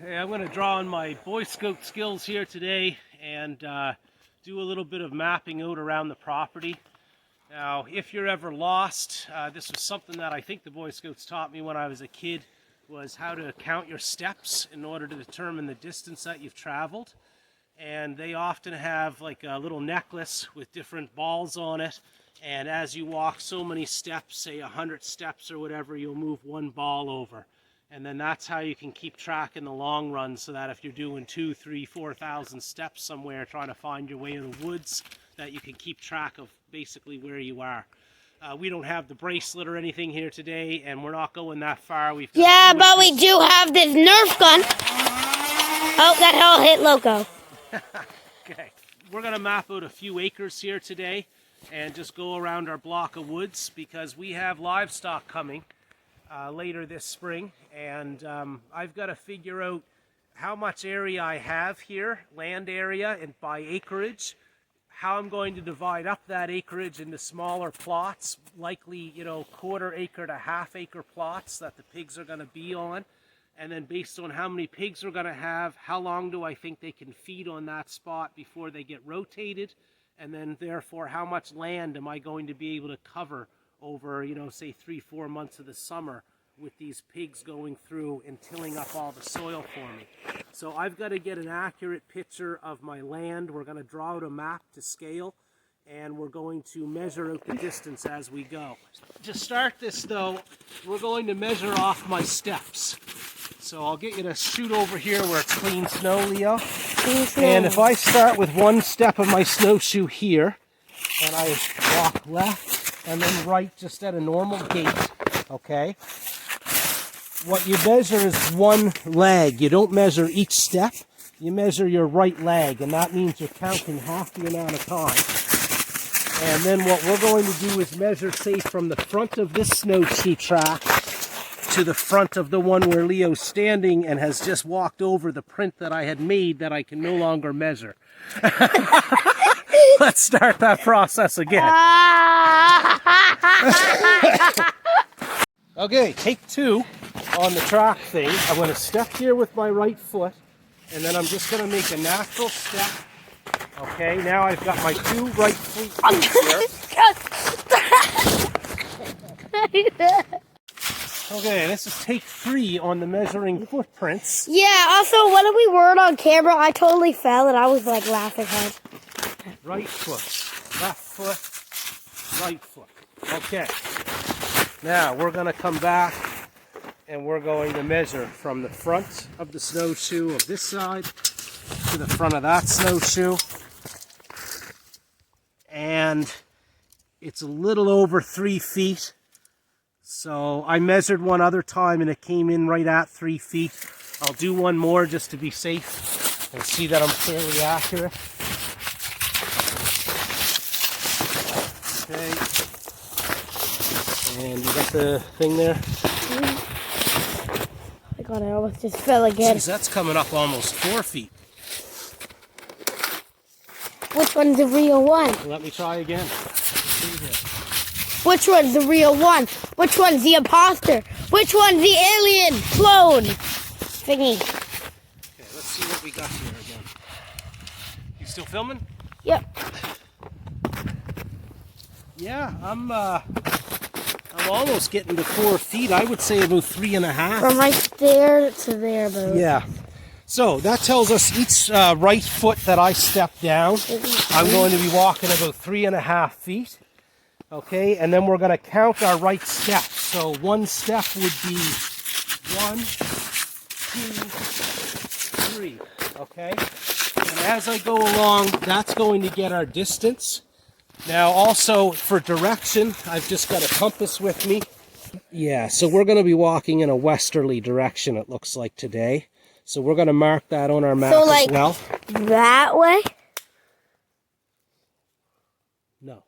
Hey, I'm going to draw on my Boy Scout skills here today and do a little bit of mapping out around the property. Now, if you're ever lost, this was something that I think the Boy Scouts taught me when I was a kid, was how to count your steps in order to determine the distance that you've traveled. And they often have like a little necklace with different balls on it. And as you walk so many steps, say 100 steps or whatever, you'll move one ball over. And then that's how you can keep track in the long run, so that if you're doing 2,000, 3,000, 4,000 steps somewhere trying to find your way in the woods, that you can keep track of basically where you are. We don't have the bracelet or anything here today, and we're not going that far. We've got but we do have this Nerf gun. Oh, that all hit Loco. Okay, we're going to map out a few acres here today and just go around our block of woods, because we have livestock coming later this spring, and I've got to figure out how much area I have here, land area, and by acreage, how I'm going to divide up that acreage into smaller plots, likely, quarter acre to half acre plots that the pigs are going to be on. And then based on how many pigs we're going to have, how long do I think they can feed on that spot before they get rotated? And then therefore, how much land am I going to be able to cover over, say 3-4 months of the summer with these pigs going through and tilling up all the soil for me. So I've got to get an accurate picture of my land. We're going to draw out a map to scale, and we're going to measure out the distance as we go. To start this though, we're going to measure off my steps. So I'll get you to shoot over here where it's clean snow, Leo. And if I start with one step of my snowshoe here, and I walk left and then right just at a normal gait, okay? What you measure is one leg. You don't measure each step. You measure your right leg, and that means you're counting half the amount of time. And then what we're going to do is measure, say, from the front of this snowshoe track to the front of the one where Leo's standing and has just walked over the print that I had made that I can no longer measure. Let's start that process again. Okay, take 2 on the track thing. I'm going to step here with my right foot, and then I'm just going to make a natural step. Okay, now I've got my 2 right feet here. Okay, this is take 3 on the measuring footprints. Yeah, also, when we weren't on camera, I totally fell and I was like laughing hard. Right foot, left foot, right foot. Okay, now we're going to come back and we're going to measure from the front of the snowshoe of this side to the front of that snowshoe. And it's a little over 3 feet. So I measured one other time and it came in right at 3 feet. I'll do one more just to be safe and see that I'm fairly accurate. Okay. And you got the thing there? I got it, I almost just fell again. Jeez, that's coming up almost 4 feet. Which one's the real one? Let me try again. Which one's the real one? Which one's the imposter? Which one's the alien clone thingy? Okay, let's see what we got here again. You still filming? Yep. Yeah, I'm almost getting to 4 feet. I would say about 3.5. From right there to there, though. Yeah. So that tells us each right foot that I step down, I'm going to be walking about 3.5 feet. Okay, and then we're going to count our right steps. So one step would be 1, 2, 3. Okay, and as I go along, that's going to get our distance. Now also for direction, I've just got a compass with me. Yeah, so we're going to be walking in a westerly direction, it looks like today. So we're going to mark that on our map as well. That way? No.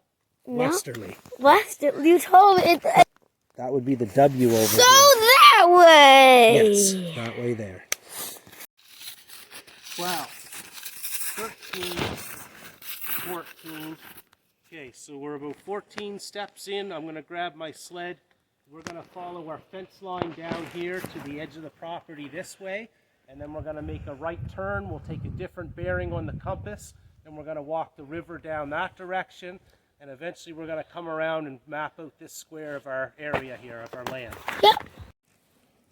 Westerly. Westerly. You told me it's... That would be the W over So here. that way! Yes, that way there. 12, 13, 14. Okay, so we're about 14 steps in. I'm going to grab my sled. We're going to follow our fence line down here to the edge of the property this way. and then we're going to make a right turn. We'll take a different bearing on the compass, and we're going to walk the river down that direction, and eventually we're going to come around and map out this square of our area here, of our land. Yep.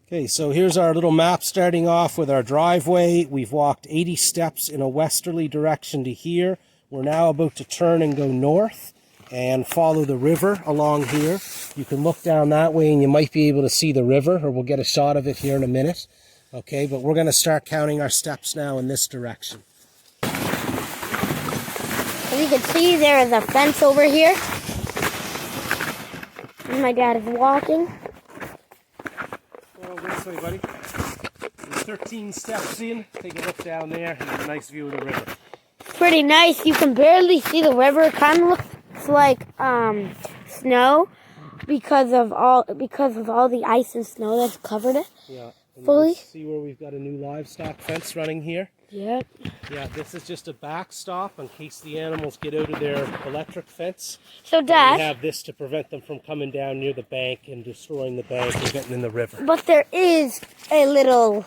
Okay, so here's our little map starting off with our driveway. We've walked 80 steps in a westerly direction to here. We're now about to turn and go north and follow the river along here. You can look down that way and you might be able to see the river, or we'll get a shot of it here in a minute. Okay, but we're going to start counting our steps now in this direction. As you can see, there is a fence over here. And my dad is walking. Well, this way, buddy. There's 13 steps in. Take a look down there. There's a nice view of the river. Pretty nice. You can barely see the river. It kind of looks like snow because of all the ice and snow that's covered it. Yeah. Fully. See where we've got a new livestock fence running here? Yep. Yeah, this is just a backstop in case the animals get out of their electric fence. So, We Dad, have this to prevent them from coming down near the bank and destroying the bank and getting in the river. but there is a little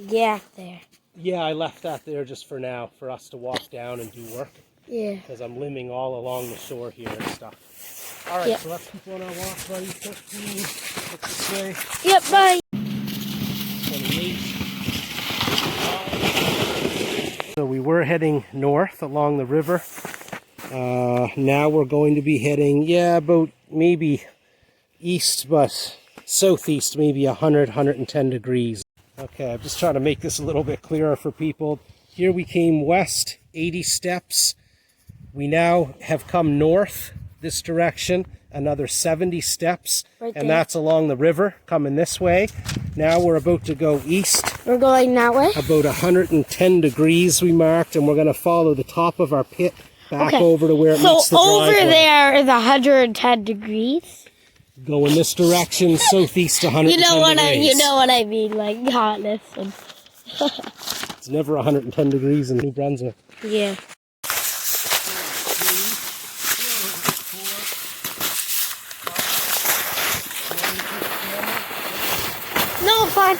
gap there. Yeah, I left that there just for now, for us to walk down and do work, Yeah. because I'm limbing all along the shore here and stuff. All right, Yeah. so let's keep on our walk, buddy. 13, look this way, Yep, bye. 28. So we were heading north along the river. Now we're going to be heading, about maybe east, but southeast, maybe 100, 110 degrees. Okay, I'm just trying to make this a little bit clearer for people. Here we came west, 80 steps. We now have come north this direction, another 70 steps, Right there. and that's along the river, coming this way. Now we're about to go east, We're going that way. about 110 degrees we marked, and we're going to follow the top of our pit back over to where it So meets the over driveway. there is 110 degrees. Go in this direction, southeast 110 You know what degrees. I mean, like hotness and It's never 110 degrees in New Brunswick. yeah. No, fine.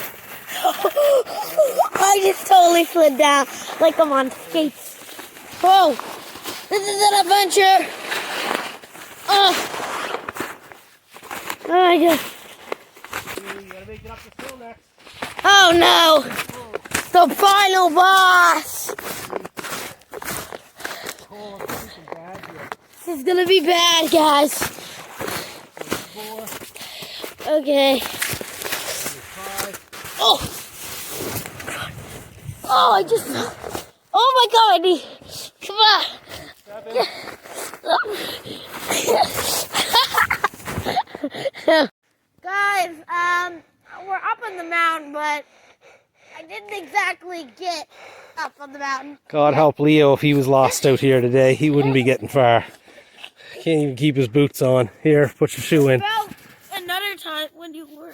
I just totally slid down like I'm on skates. Whoa, this is an adventure. Oh, I just. You gotta make it up the hill next. Oh no, the final boss. Oh, this is bad here. This is gonna be bad, guys. 4, Okay. 5. Oh. Oh, I just. Oh my God! I need. Come on. 7. Guys, we're up on the mountain, but I didn't exactly get up on the mountain. God help Leo if he was lost out here today. He wouldn't be getting far. Can't even keep his boots on. Here, put your shoe in. Well, another time when you were.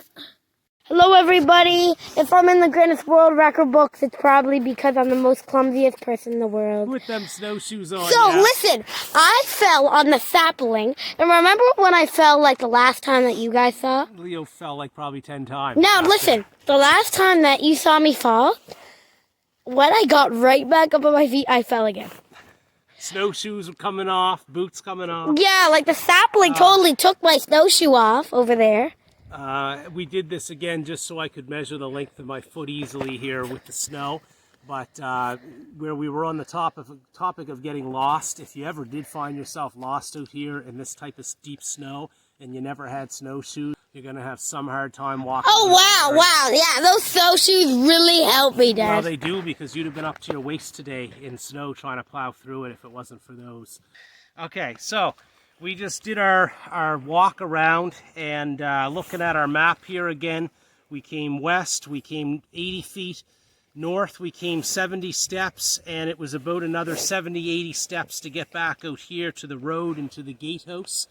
Hello, everybody. If I'm in the Guinness World Record books, it's probably because I'm the most clumsiest person in the world. With them snowshoes on. So, yeah. listen, I fell on the sapling. And remember when I fell like the last time that you guys saw? Leo fell like probably 10 times. Now, listen, the last time that you saw me fall, when I got right back up on my feet, I fell again. Snowshoes were coming off, boots coming off. Yeah, like the sapling totally took my snowshoe off over there. We did this again just so I could measure the length of my foot easily here with the snow. But where we were on the topic of getting lost, if you ever did find yourself lost out here in this type of steep snow and you never had snowshoes, you're going to have some hard time walking. Oh, wow. Yeah, those snowshoes really helped me, Well, Dad. they do, because you'd have been up to your waist today in snow trying to plow through it if it wasn't for those. Okay, so we just did our walk around, and looking at our map here again, we came west, we came 80 feet. North, we came 70 steps, and it was about another 70, 80 steps to get back out here to the road and to the gatehouse.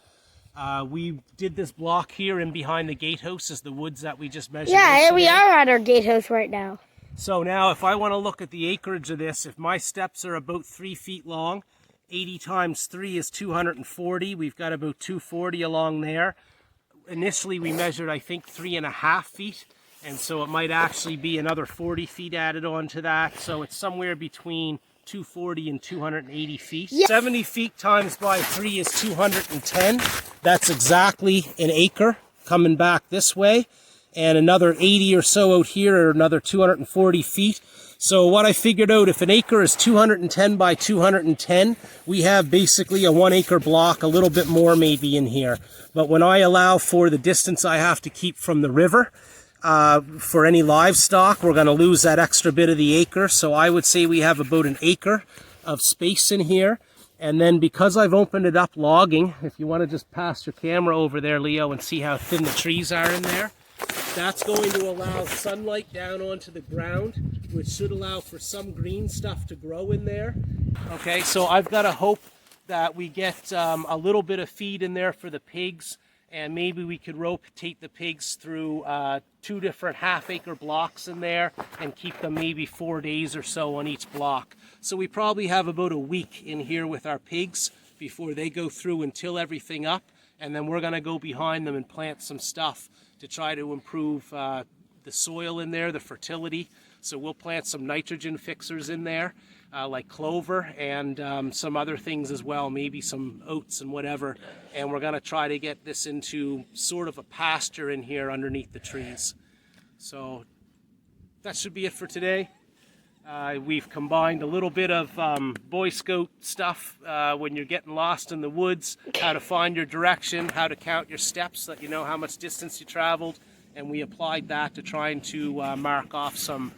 We did this block here, and behind the gatehouse is the woods that we just measured. Yeah, here we today. are at our gatehouse right now. So now if I want to look at the acreage of this, if my steps are about 3 feet long, 80 times 3 is 240. We've got about 240 along there. Initially we measured, I think, 3.5 feet. And so it might actually be another 40 feet added on to that. So it's somewhere between 240 and 280 feet. Yes. 70 feet times by 3 is 210. That's exactly an acre coming back this way. And another 80 or so out here, or another 240 feet. So what I figured out, if an acre is 210 by 210, we have basically a 1 acre block, a little bit more maybe in here. But when I allow for the distance I have to keep from the river, for any livestock, we're going to lose that extra bit of the acre. So I would say we have about an acre of space in here. And then because I've opened it up logging, if you want to just pass your camera over there, Leo, and see how thin the trees are in there, that's going to allow sunlight down onto the ground, which should allow for some green stuff to grow in there. Okay, so I've got to hope that we get a little bit of feed in there for the pigs, and maybe we could rotate the pigs through 2 different half-acre blocks in there and keep them maybe 4 days or so on each block. So we probably have about a week in here with our pigs before they go through and till everything up, and then we're going to go behind them and plant some stuff to try to improve the soil in there, the fertility. So we'll plant some nitrogen fixers in there, like clover and some other things as well, maybe some oats and whatever. And we're going to try to get this into sort of a pasture in here underneath the trees. So that should be it for today. We've combined a little bit of Boy Scout stuff when you're getting lost in the woods, how to find your direction, how to count your steps so that you know how much distance you traveled, and we applied that to trying to mark off some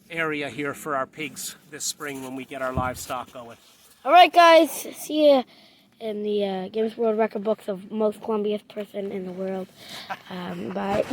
area here for our pigs this spring when we get our livestock going. All right, guys. See you in the Guinness World Record books of most Columbia's person in the world. Bye.